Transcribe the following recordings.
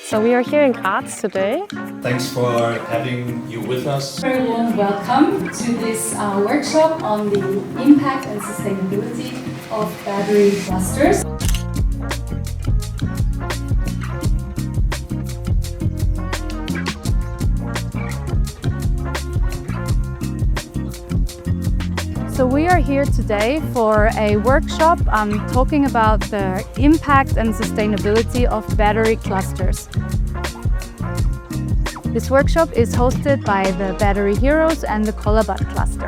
So we are here in Graz today. Thanks for having you with us. Very warm welcome to this workshop on the impact and sustainability of battery clusters. So we are here today for a workshop talking about the impact and sustainability of battery clusters. This workshop is hosted by the Battery Heroes and the Collabat cluster.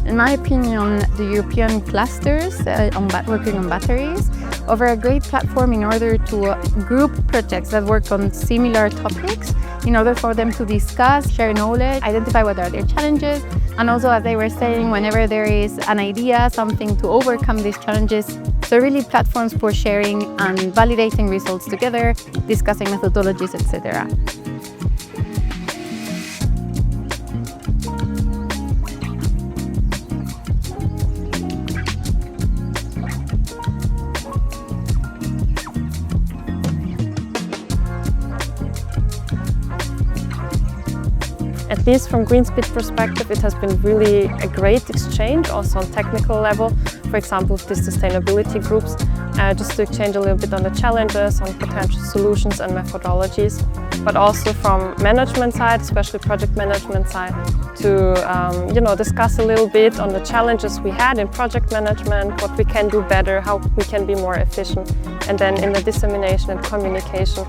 In my opinion, the European clusters working on batteries offer a great platform in order to group projects that work on similar topics, in order for them to discuss, share knowledge, identify what are their challenges, and also, as they were saying, whenever there is an idea, something to overcome these challenges. So really platforms for sharing and validating results together, discussing methodologies, etc. At least from greenSPEED perspective, it has been really a great exchange, also on technical level. For example, with these sustainability groups, just to exchange a little bit on the challenges, on potential solutions and methodologies. But also from management side, especially project management side, to discuss a little bit on the challenges we had in project management, what we can do better, how we can be more efficient, and then in the dissemination and communication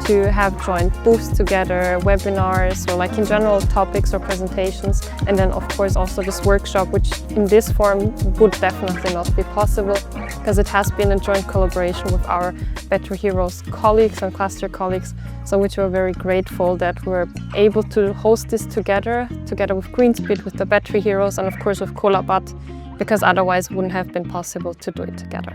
to have joint booths together, webinars, or like in general topics or presentations, and then of course also this workshop, which in this form would definitely not be possible because it has been a joint collaboration with our Battery Heroes colleagues and cluster colleagues, so which we're very grateful that we're able to host this together with greenSPEED, with the Battery Heroes, and of course with Collabat, because otherwise it wouldn't have been possible to do it together.